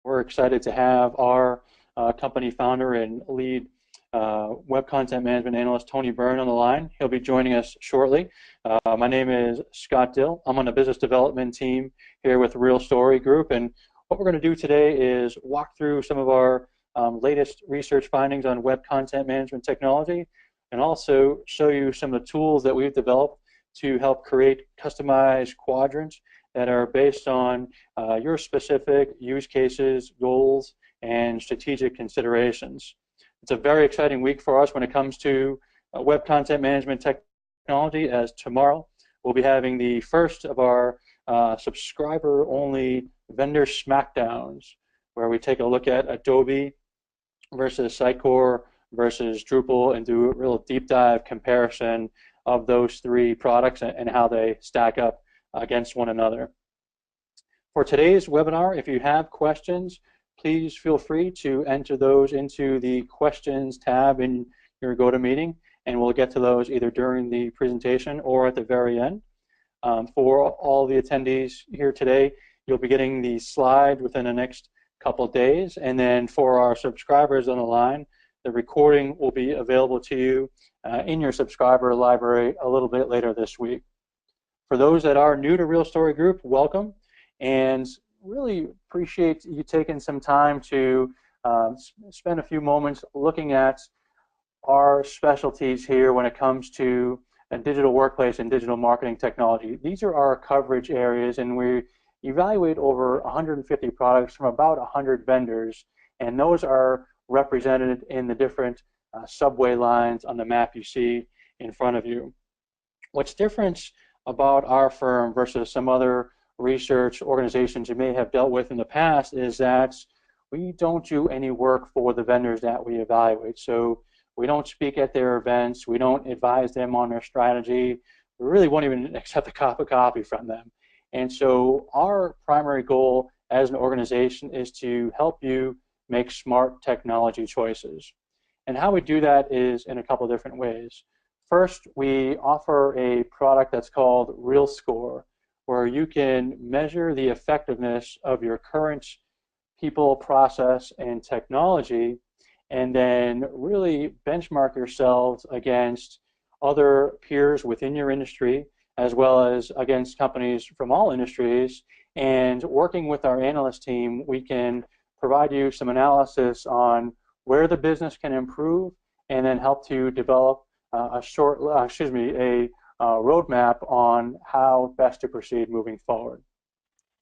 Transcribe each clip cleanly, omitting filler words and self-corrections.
We're excited to have our company founder and lead web content management analyst, Tony Byrne, on the line. He'll be joining us shortly. My name is Scott Dill. I'm on the business development team here with Real Story Group, and what we're going to do today is walk through some of our latest research findings on web content management technology, and also show you some of the tools that we've developed to help create customized quadrants that are based on your specific use cases, goals, and strategic considerations. It's a very exciting week for us when it comes to web content management technology, as tomorrow we'll be having the first of our subscriber-only vendor smackdowns, where we take a look at Adobe versus Sitecore versus Drupal and do a real deep dive comparison of those three products and how they stack up against one another. For today's webinar, if you have questions, please feel free to enter those into the questions tab in your GoToMeeting, and we'll get to those either during the presentation or at the very end. For all the attendees here today, you'll be getting the slide within the next couple of days, and then for our subscribers on the line, the recording will be available to you in your subscriber library a little bit later this week. For those that are new to Real Story Group, welcome, and really appreciate you taking some time to spend a few moments looking at our specialties here when it comes to a digital workplace and digital marketing technology. These are our coverage areas, and we evaluate over 150 products from about 100 vendors, and those are represented in the different subway lines on the map you see in front of you. What's different about our firm versus some other research organizations you may have dealt with in the past is that we don't do any work for the vendors that we evaluate. So we don't speak at their events, we don't advise them on their strategy, we really won't even accept a cup of coffee from them. And so our primary goal as an organization is to help you make smart technology choices. And how we do that is in a couple of different ways. First, we offer a product that's called Real Score, where you can measure the effectiveness of your current people, process, and technology, and then really benchmark yourselves against other peers within your industry, as well as against companies from all industries. And working with our analyst team, we can provide you some analysis on where the business can improve, and then help to develop a roadmap on how best to proceed moving forward.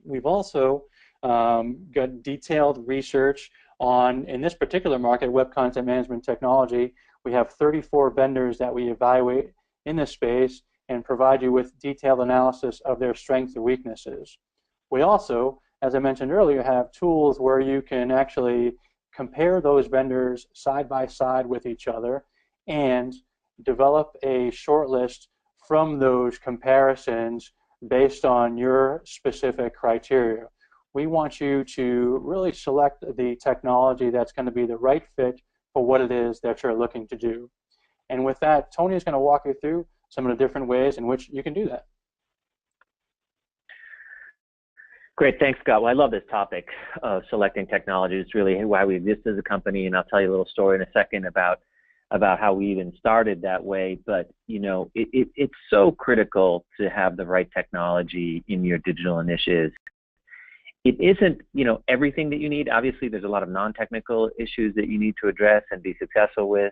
We've also got detailed research on, in this particular market, web content management technology. We have 34 vendors that we evaluate in this space and provide you with detailed analysis of their strengths and weaknesses. We also, as I mentioned earlier, have tools where you can actually compare those vendors side by side with each other and develop a short list from those comparisons based on your specific criteria. We want you to really select the technology that's going to be the right fit for what it is that you're looking to do. And with that, Tony is going to walk you through some of the different ways in which you can do that. Great, thanks, Scott. Well, I love this topic of selecting technology. It's really why we exist as a company, and I'll tell you a little story in a second about how we even started that way. But you know, it's so critical to have the right technology in your digital initiatives. It isn't, you know, everything that you need. Obviously, there's a lot of non-technical issues that you need to address and be successful with.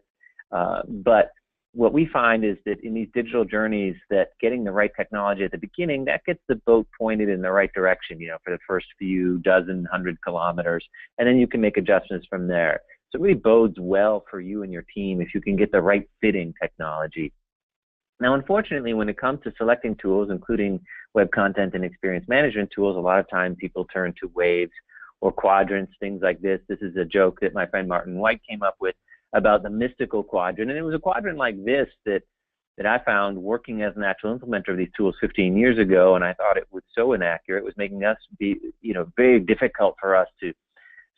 But what we find is that in these digital journeys, that getting the right technology at the beginning, that gets the boat pointed in the right direction, you know, for the first few dozen, 100 kilometers, and then you can make adjustments from there. So it really bodes well for you and your team if you can get the right fitting technology. Now, unfortunately, when it comes to selecting tools, including web content and experience management tools, a lot of times people turn to waves or quadrants, things like this. This is a joke that my friend Martin White came up with about the mystical quadrant. And it was a quadrant like this that I found working as an actual implementer of these tools 15 years ago, and I thought it was so inaccurate. It was making us be, you know, very difficult for us to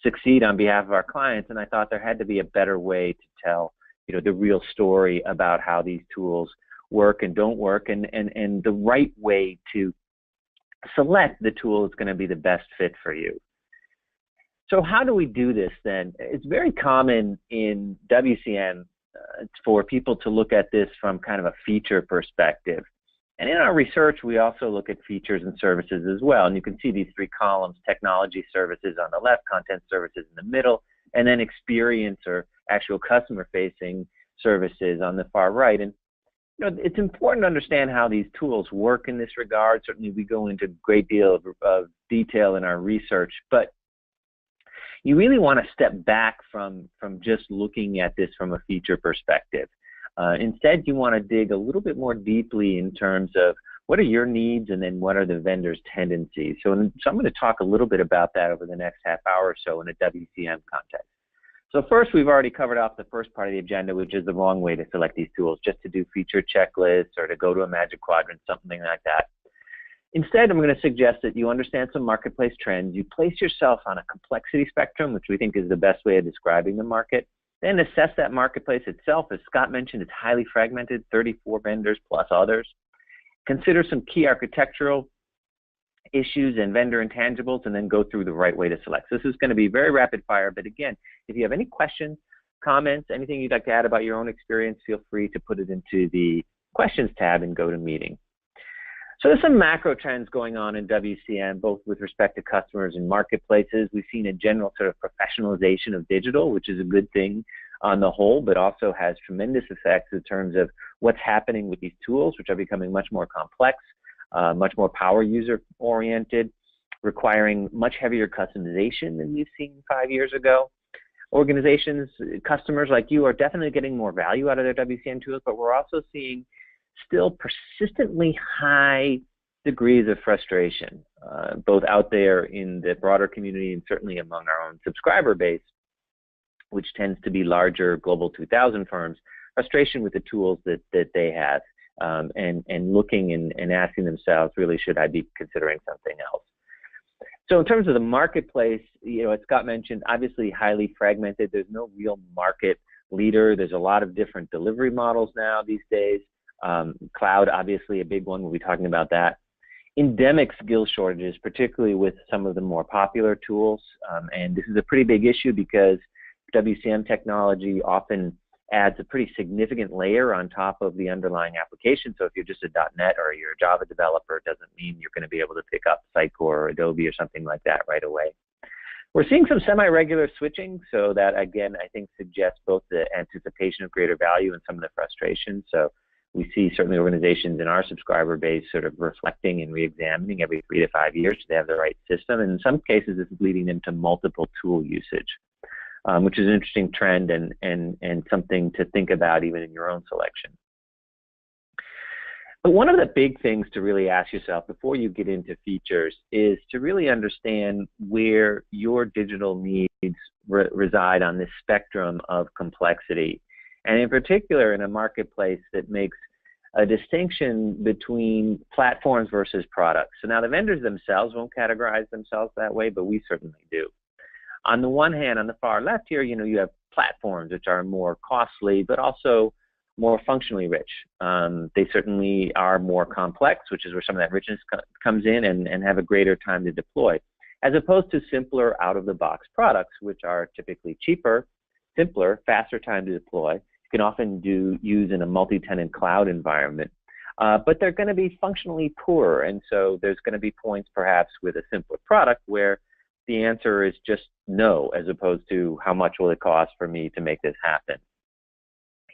succeed on behalf of our clients, and I thought there had to be a better way to tell, you know, the real story about how these tools work and don't work, and the right way to select the tool that's going to be the best fit for you. So how do we do this then? It's very common in WCM for people to look at this from kind of a feature perspective. And in our research, we also look at features and services as well. And you can see these three columns: technology services on the left, content services in the middle, and then experience or actual customer-facing services on the far right. And it's important to understand how these tools work in this regard. Certainly, we go into a great deal of detail in our research, but you really want to step back from just looking at this from a feature perspective. Instead, you want to dig a little bit more deeply in terms of what are your needs and then what are the vendor's tendencies. So I'm going to talk a little bit about that over the next half hour or so in a WCM context. So first, we've already covered off the first part of the agenda, which is the wrong way to select these tools, just to do feature checklists or to go to a magic quadrant, something like that. Instead, I'm going to suggest that you understand some marketplace trends. You place yourself on a complexity spectrum, which we think is the best way of describing the market. Then assess that marketplace itself. As Scott mentioned, it's highly fragmented, 34 vendors plus others. Consider some key architectural issues and vendor intangibles, and then go through the right way to select. So this is going to be very rapid fire, but again, if you have any questions, comments, anything you'd like to add about your own experience, feel free to put it into the questions tab and go to meeting. So there's some macro trends going on in WCM, both with respect to customers and marketplaces. We've seen a general sort of professionalization of digital, which is a good thing on the whole, but also has tremendous effects in terms of what's happening with these tools, which are becoming much more complex, much more power user oriented, requiring much heavier customization than we've seen 5 years ago. Organizations, customers like you are definitely getting more value out of their WCM tools, but we're also seeing still persistently high degrees of frustration, both out there in the broader community and certainly among our own subscriber base, which tends to be larger Global 2000 firms, frustration with the tools that they have, and looking and asking themselves, really, should I be considering something else? So in terms of the marketplace, as Scott mentioned, obviously highly fragmented. There's no real market leader. There's a lot of different delivery models now these days. Cloud, obviously a big one. We'll be talking about that. Endemic skill shortages, particularly with some of the more popular tools. And this is a pretty big issue because WCM technology often adds a pretty significant layer on top of the underlying application. So if you're just a .NET or you're a Java developer, it doesn't mean you're going to be able to pick up Sitecore or Adobe or something like that right away. We're seeing some semi-regular switching, so that, again, I think suggests both the anticipation of greater value and some of the frustration. So we see certainly organizations in our subscriber base sort of reflecting and re-examining every 3 to 5 years so they have the right system. And in some cases, this is leading them to multiple tool usage, which is an interesting trend and something to think about even in your own selection. But one of the big things to really ask yourself before you get into features is to really understand where your digital needs reside on this spectrum of complexity. And in particular, in a marketplace that makes a distinction between platforms versus products. So now the vendors themselves won't categorize themselves that way, but we certainly do. On the one hand, on the far left here, you have platforms which are more costly, but also more functionally rich. They certainly are more complex, which is where some of that richness comes in, and have a greater time to deploy, as opposed to simpler out-of-the-box products, which are typically cheaper, simpler, faster time to deploy. You can often use in a multi-tenant cloud environment, but they're going to be functionally poorer, and so there's going to be points perhaps with a simpler product where the answer is just no, as opposed to how much will it cost for me to make this happen.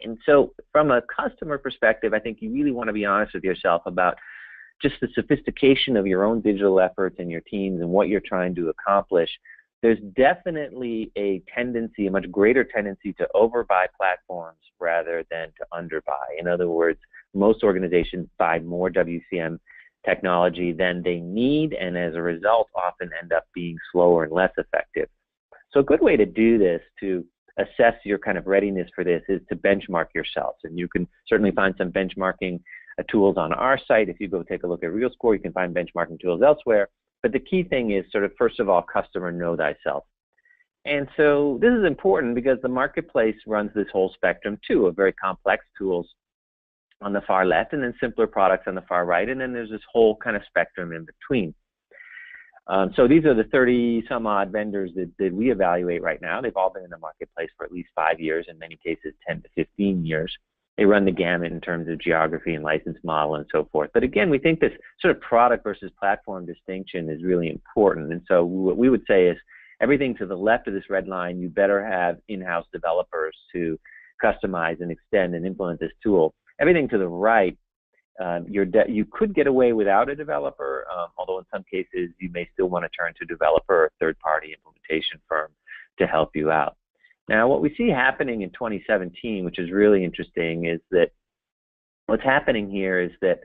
And so from a customer perspective, I think you really want to be honest with yourself about just the sophistication of your own digital efforts and your teams and what you're trying to accomplish. There's definitely a tendency, a much greater tendency, to overbuy platforms rather than to underbuy. In other words, most organizations buy more WCM technology than they need, and as a result often end up being slower and less effective. So a good way to do this, to assess your kind of readiness for this, is to benchmark yourselves. And you can certainly find some benchmarking tools on our site. If you go take a look at RealScore, you can find benchmarking tools elsewhere. But the key thing is sort of, first of all, customer know thyself. And so this is important because the marketplace runs this whole spectrum too of very complex tools on the far left, and then simpler products on the far right, and then there's this whole kind of spectrum in between. So these are the 30 some odd vendors that we evaluate right now. They've all been in the marketplace for at least 5 years, in many cases 10 to 15 years. They run the gamut in terms of geography and license model and so forth. But again, we think this sort of product versus platform distinction is really important. And so what we would say is everything to the left of this red line, you better have in-house developers to customize and extend and implement this tool. Everything to the right, you could get away without a developer, although in some cases you may still want to turn to a developer or a third-party implementation firm to help you out. Now, what we see happening in 2017, which is really interesting, is that what's happening here is that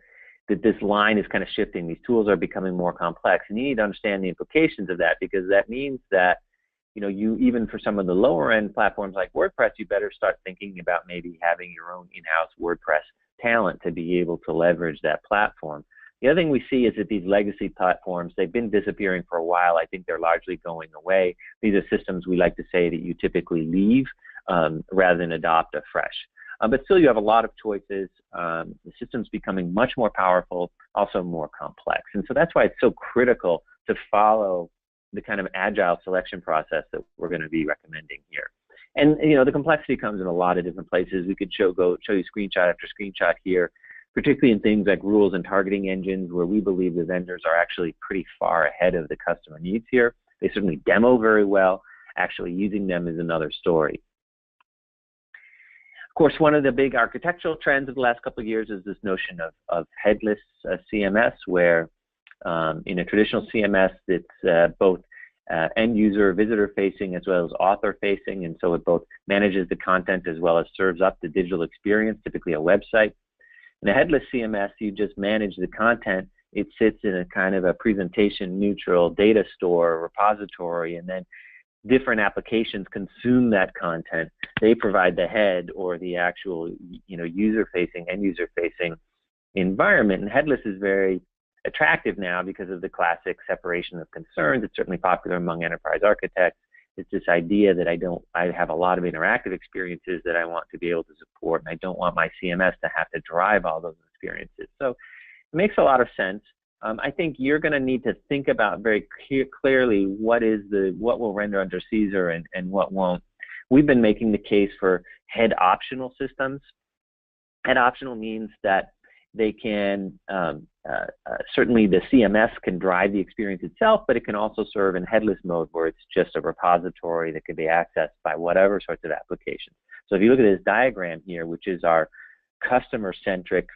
this line is kind of shifting. These tools are becoming more complex, and you need to understand the implications of that, because that means that, you know, even for some of the lower end platforms like WordPress, you better start thinking about maybe having your own in-house WordPress talent to be able to leverage that platform. The other thing we see is that these legacy platforms, they've been disappearing for a while. I think they're largely going away. These are systems we like to say that you typically leave rather than adopt afresh. But still, you have a lot of choices. The system's becoming much more powerful, also more complex. And so that's why it's so critical to follow the kind of agile selection process that we're going to be recommending here. And you know, the complexity comes in a lot of different places. We could show you screenshot after screenshot here, particularly in things like rules and targeting engines, where we believe the vendors are actually pretty far ahead of the customer needs here. They certainly demo very well. Actually using them is another story. Of course, one of the big architectural trends of the last couple of years is this notion of headless CMS, where in a traditional CMS, it's both end user, visitor facing, as well as author facing, and so it both manages the content as well as serves up the digital experience, typically a website. In a headless CMS, you just manage the content. It sits in a kind of a presentation neutral data store repository, and then different applications consume that content. They provide the head or the actual, you know, user-facing, end-user-facing environment. And headless is very attractive now because of the classic separation of concerns. It's certainly popular among enterprise architects. It's this idea that I have a lot of interactive experiences that I want to be able to support, and I don't want my CMS to have to drive all those experiences. So it makes a lot of sense. I think you're going to need to think about very clearly what will render under Caesar and what won't. We've been making the case for head optional systems. Head optional means that they can, certainly the CMS can drive the experience itself, but it can also serve in headless mode, where it's just a repository that can be accessed by whatever sorts of applications. So if you look at this diagram here, which is our customer-centric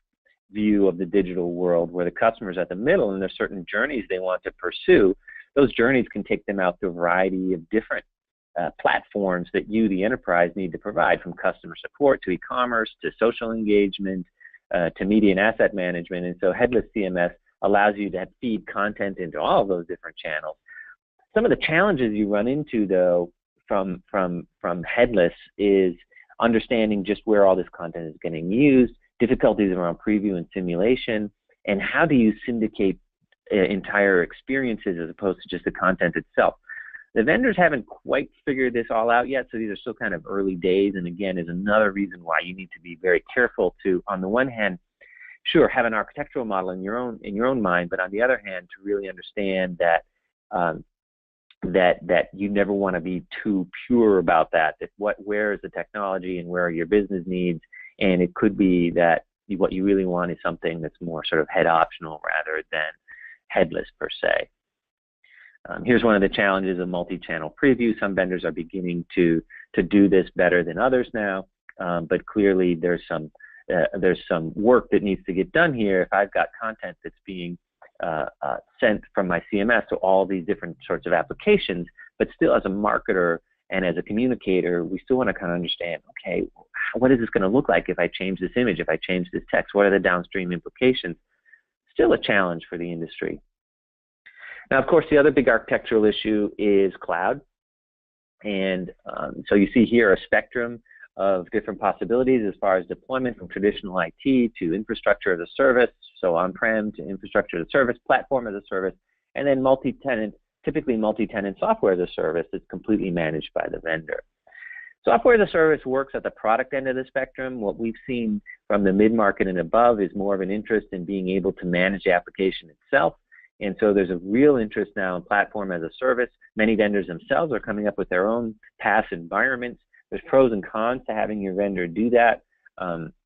view of the digital world, where the customer's at the middle and there's certain journeys they want to pursue, those journeys can take them out to a variety of different platforms that you, the enterprise, need to provide, from customer support to e-commerce to social engagement to media and asset management. And so headless CMS allows you to feed content into all of those different channels. Some of the challenges you run into, though, from headless is understanding just where all this content is getting used, difficulties around preview and simulation, and how do you syndicate entire experiences as opposed to just the content itself. The vendors haven't quite figured this all out yet, so these are still kind of early days, and again is another reason why you need to be very careful to, on the one hand, sure, have an architectural model in your own mind, but on the other hand, to really understand that that you never want to be too pure about that. Where is the technology and where are your business needs, and it could be that what you really want is something that's more sort of head optional rather than headless per se. Here's one of the challenges of multi-channel preview. Some vendors are beginning to do this better than others now, but clearly there's some work that needs to get done here. If I've got content that's being sent from my CMS to all these different sorts of applications, but still as a marketer and as a communicator, we still want to kind of understand, okay, what is this going to look like if I change this image, if I change this text? What are the downstream implications? Still a challenge for the industry. Now, of course, the other big architectural issue is cloud. And so you see here a spectrum of different possibilities as far as deployment, from traditional IT to infrastructure as a service, so on-prem to infrastructure as a service, platform as a service, and then multi-tenant, typically multi-tenant software as a service that's completely managed by the vendor. Software as a service works at the product end of the spectrum. What we've seen from the mid-market and above is more of an interest in being able to manage the application itself. And so there's a real interest now in platform as a service. Many vendors themselves are coming up with their own Paas environments. There's pros and cons to having your vendor do that.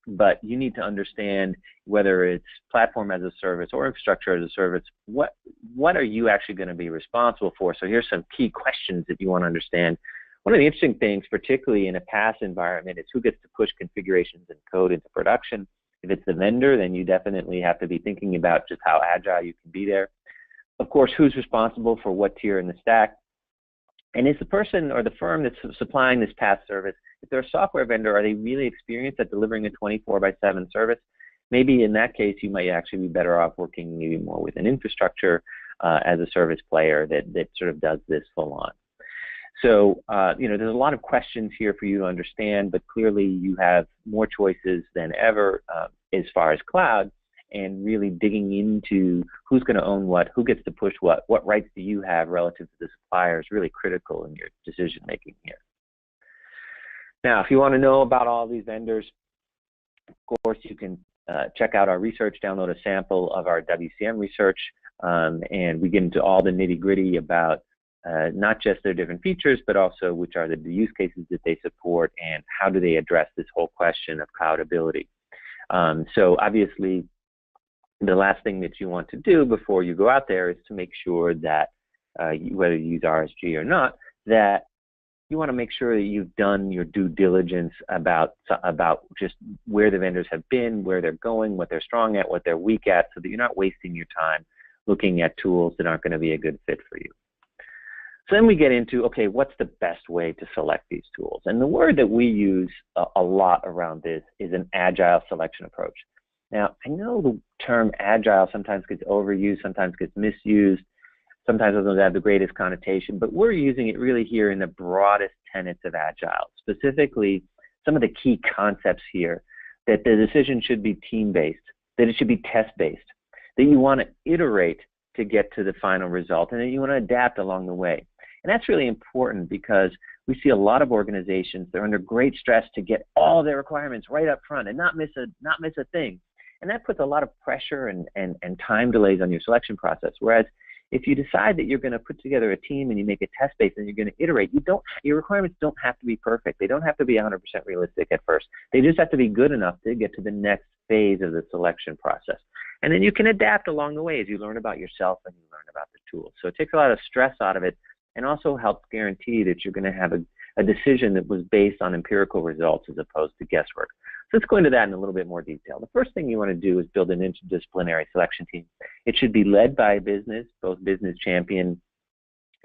But you need to understand whether it's platform as a service or infrastructure as a service, what are you actually going to be responsible for? So here's some key questions that you want to understand. One of the interesting things, particularly in a Paas environment, is who gets to push configurations and code into production. If it's the vendor, then you definitely have to be thinking about just how agile you can be there. Of course, who's responsible for what tier in the stack? And is the person or the firm that's supplying this Paas service, if they're a software vendor, are they really experienced at delivering a 24/7 service? Maybe in that case, you might actually be better off working maybe more with an infrastructure as a service player that sort of does this full on. So, there's a lot of questions here for you to understand, but clearly you have more choices than ever as far as cloud, and really digging into who's going to own what, who gets to push what rights do you have relative to the supplier is really critical in your decision making here. Now, if you want to know about all these vendors, of course, you can check out our research, download a sample of our WCM research, and we get into all the nitty-gritty about not just their different features, but also which are the use cases that they support and how do they address this whole question of cloudability. So obviously, the last thing that you want to do before you go out there is to make sure that whether you use RSG or not, that you want to make sure that you've done your due diligence about just where the vendors have been, where they're going, what they're strong at, what they're weak at, so that you're not wasting your time looking at tools that aren't going to be a good fit for you. So then we get into, okay, what's the best way to select these tools? And the word that we use a lot around this is an agile selection approach. Now, I know the term agile sometimes gets overused, sometimes gets misused, sometimes it doesn't have the greatest connotation, but we're using it really here in the broadest tenets of agile. Specifically, some of the key concepts here, that the decision should be team-based, that it should be test-based, that you want to iterate to get to the final result, and that you want to adapt along the way. And that's really important because we see a lot of organizations, they're under great stress to get all their requirements right up front and not miss a thing. And that puts a lot of pressure and time delays on your selection process. Whereas if you decide that you're going to put together a team and you make a test base and you're going to iterate, your requirements don't have to be perfect. They don't have to be 100% realistic at first. They just have to be good enough to get to the next phase of the selection process. And then you can adapt along the way as you learn about yourself and you learn about the tools. So it takes a lot of stress out of it and also helps guarantee that you're going to have a decision that was based on empirical results as opposed to guesswork. So let's go into that in a little bit more detail. The first thing you want to do is build an interdisciplinary selection team. It should be led by a business, both business champion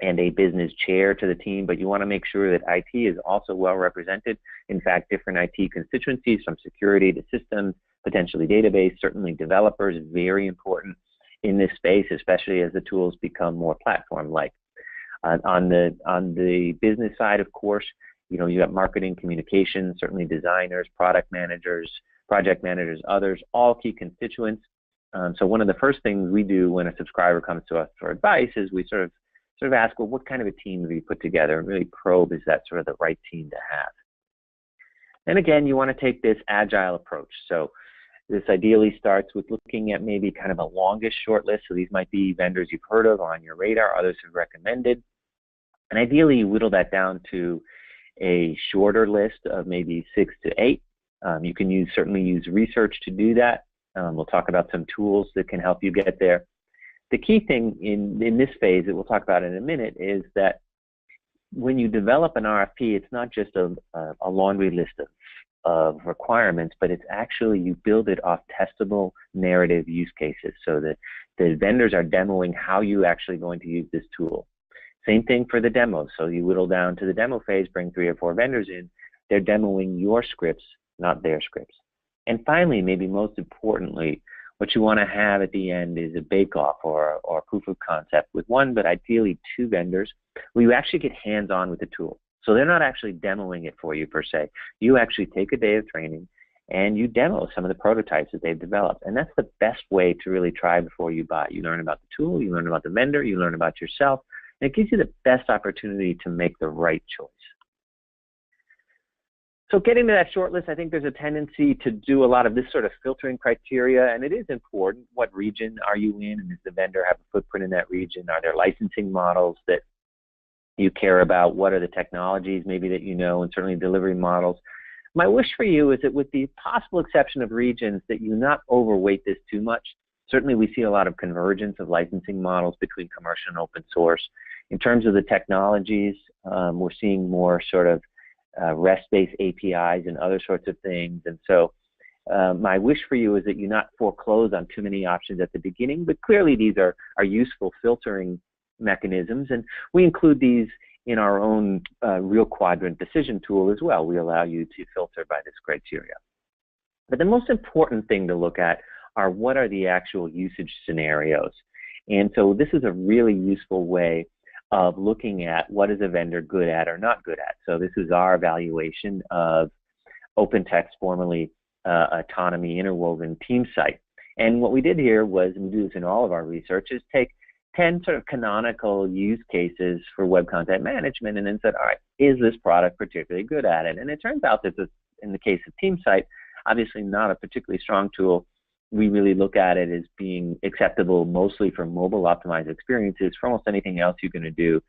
and a business chair to the team, but you want to make sure that IT is also well represented. In fact, different IT constituencies from security to systems, potentially database, certainly developers, very important in this space, especially as the tools become more platform-like. On the business side, of course, you have marketing, communications, certainly designers, product managers, project managers, others, all key constituents. So one of the first things we do when a subscriber comes to us for advice is we sort of ask, well, what kind of a team have you put together, and really probe, is that sort of the right team to have? And again, you want to take this agile approach. So this ideally starts with looking at maybe kind of a longish short list. So these might be vendors you've heard of on your radar, others have recommended. And ideally, you whittle that down to a shorter list of maybe 6 to 8. You can certainly use research to do that. We'll talk about some tools that can help you get there. The key thing in this phase that we'll talk about in a minute is that when you develop an RFP, it's not just a laundry list of requirements, but it's actually, you build it off testable narrative use cases so that the vendors are demoing how you're actually going to use this tool. Same thing for the demos. So you whittle down to the demo phase, bring 3 or 4 vendors in. They're demoing your scripts, not their scripts. And finally, maybe most importantly, what you want to have at the end is a bake-off or proof of concept with 1, but ideally 2 vendors where you actually get hands-on with the tool. So they're not actually demoing it for you per se. You actually take a day of training and you demo some of the prototypes that they've developed. And that's the best way to really try before you buy. You learn about the tool, you learn about the vendor, you learn about yourself, and it gives you the best opportunity to make the right choice. So getting to that short list, I think there's a tendency to do a lot of this sort of filtering criteria, and it is important. What region are you in, and does the vendor have a footprint in that region? Are there licensing models that you care about? What are the technologies maybe that you know, and certainly delivery models? My wish for you is that, with the possible exception of regions, that you not overweight this too much. Certainly we see a lot of convergence of licensing models between commercial and open source. In terms of the technologies, we're seeing more sort of REST-based APIs and other sorts of things. And so my wish for you is that you not foreclose on too many options at the beginning, but clearly these are useful filtering mechanisms, and we include these in our own real quadrant decision tool as well. We allow you to filter by this criteria. But the most important thing to look at are what are the actual usage scenarios. And so this is a really useful way of looking at what is a vendor good at or not good at. So this is our evaluation of OpenText, formerly Autonomy Interwoven Team Site. And what we did here was, and we do this in all of our research, is take 10 sort of canonical use cases for web content management and then said, all right, is this product particularly good at it? And it turns out that this, in the case of Team Site, obviously not a particularly strong tool. We really look at it as being acceptable mostly for mobile optimized experiences. For almost anything else you're going to do,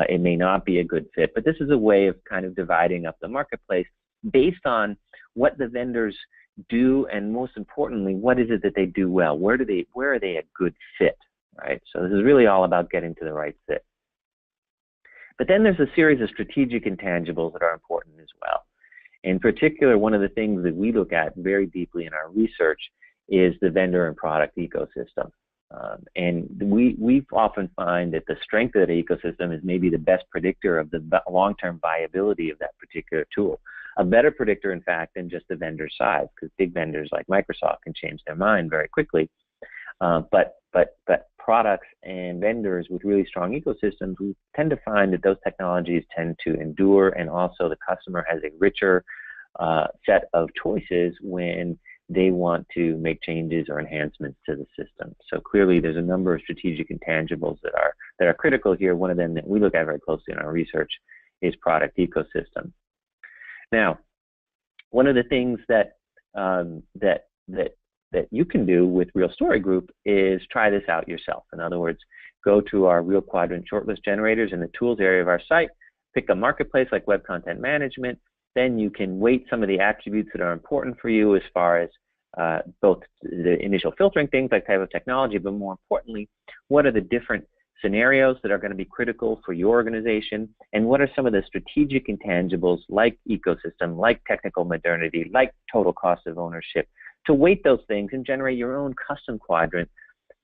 it may not be a good fit. But this is a way of kind of dividing up the marketplace based on what the vendors do, and most importantly, what is it that they do well? Where are they a good fit, right? So this is really all about getting to the right fit. But then there's a series of strategic intangibles that are important as well. In particular, one of the things that we look at very deeply in our research is the vendor and product ecosystem. And we often find that the strength of that ecosystem is maybe the best predictor of the long-term viability of that particular tool. A better predictor, in fact, than just the vendor size, because big vendors like Microsoft can change their mind very quickly. But products and vendors with really strong ecosystems, we tend to find that those technologies tend to endure, and also the customer has a richer set of choices when they want to make changes or enhancements to the system. So clearly there's a number of strategic intangibles that are critical here. One of them that we look at very closely in our research is product ecosystem. Now, one of the things that you can do with Real Story Group is try this out yourself. In other words, go to our Real Quadrant shortlist generators in the tools area of our site, pick a marketplace like web content management. Then you can weight some of the attributes that are important for you as far as both the initial filtering things like type of technology, but more importantly, what are the different scenarios that are going to be critical for your organization, and what are some of the strategic intangibles like ecosystem, like technical modernity, like total cost of ownership, to weight those things and generate your own custom quadrant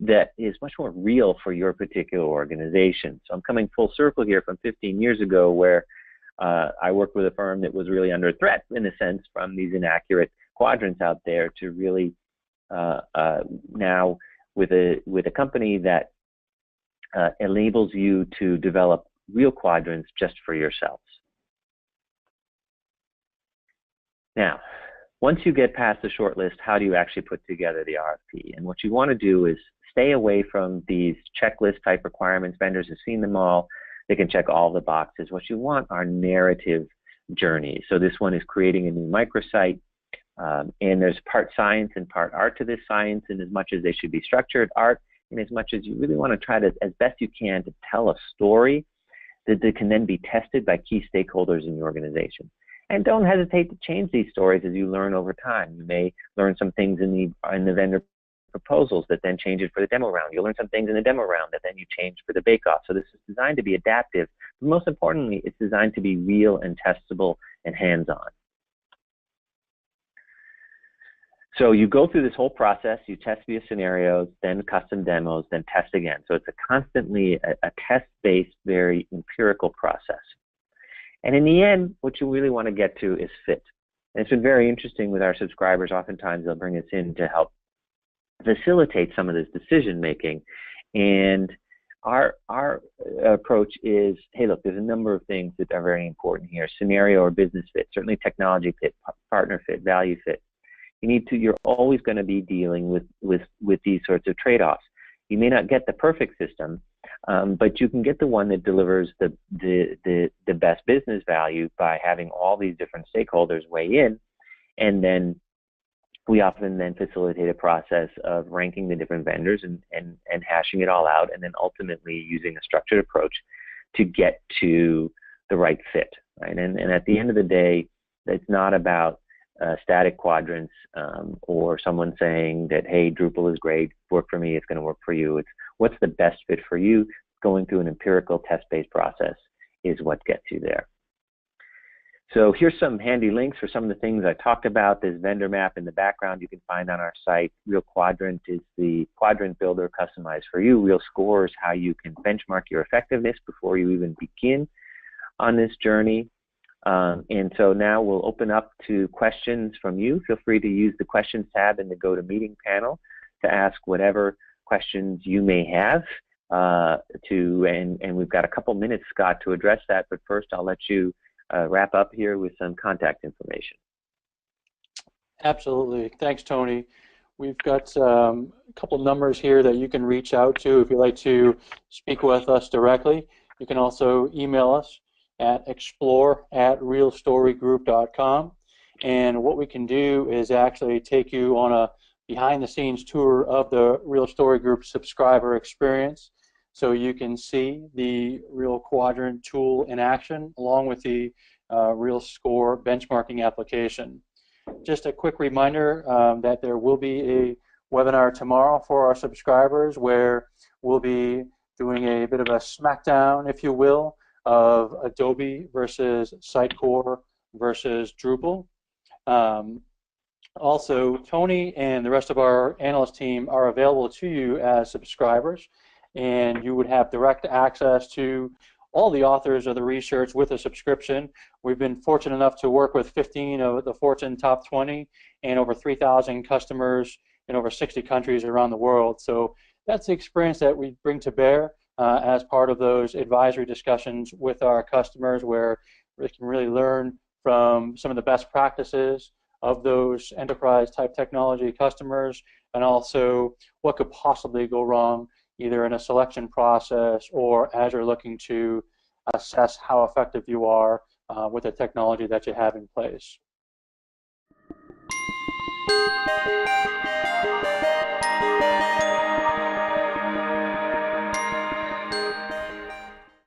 that is much more real for your particular organization. So I'm coming full circle here from 15 years ago, where I worked with a firm that was really under threat, in a sense, from these inaccurate quadrants out there, to really now with a company that enables you to develop real quadrants just for yourselves. Now, once you get past the short list, how do you actually put together the RFP? And what you want to do is stay away from these checklist type requirements. Vendors have seen them all. They can check all the boxes. What you want are narrative journeys. So this one is creating a new microsite, and there's part science and part art to this science, in as much as they should be structured art, in as much as you really want to try to, as best you can, to tell a story that can then be tested by key stakeholders in your organization. And don't hesitate to change these stories as you learn over time. You may learn some things in the vendor proposals that then change it for the demo round. You'll learn some things in the demo round that then you change for the bake-off. So this is designed to be adaptive, but most importantly, it's designed to be real and testable and hands-on. So you go through this whole process, you test via scenarios, then custom demos, then test again. So it's constantly a test-based, very empirical process. And in the end, what you really want to get to is fit. And it's been very interesting with our subscribers. Oftentimes they'll bring us in to help facilitate some of this decision making. And our approach is, hey, look, there's a number of things that are very important here. Scenario or business fit, certainly technology fit, partner fit, value fit. You're always going to be dealing with these sorts of trade-offs. You may not get the perfect system, but you can get the one that delivers the best business value by having all these different stakeholders weigh in, and then we often then facilitate a process of ranking the different vendors and hashing it all out, and then ultimately using a structured approach to get to the right fit, right? And at the end of the day, it's not about static quadrants or someone saying that, hey, Drupal is great, work for me, it's going to work for you. It's what's the best fit for you. Going through an empirical test-based process is what gets you there. So here's some handy links for some of the things I talked about. This vendor map in the background you can find on our site. Real Quadrant is the quadrant builder customized for you. Real Score is how you can benchmark your effectiveness before you even begin on this journey. And so now we'll open up to questions from you. Feel free to use the questions tab in the GoToMeeting panel to ask whatever questions you may have. And we've got a couple minutes, Scott, to address that. But first, I'll let you wrap up here with some contact information. Absolutely. Thanks, Tony. We've got a couple numbers here that you can reach out to if you'd like to speak with us directly. You can also email us at explore@realstorygroup.com. And what we can do is actually take you on a behind-the-scenes tour of the Real Story Group subscriber experience, so you can see the Real Quadrant tool in action along with the Real Score benchmarking application. Just a quick reminder that there will be a webinar tomorrow for our subscribers where we'll be doing a bit of a smackdown, if you will, of Adobe versus Sitecore versus Drupal. Also, Tony and the rest of our analyst team are available to you as subscribers, and you would have direct access to all the authors of the research with a subscription. We've been fortunate enough to work with 15 of the Fortune top 20 and over 3,000 customers in over 60 countries around the world. So that's the experience that we bring to bear as part of those advisory discussions with our customers, where we can really learn from some of the best practices of those enterprise type technology customers, and also what could possibly go wrong either in a selection process or as you're looking to assess how effective you are with the technology that you have in place.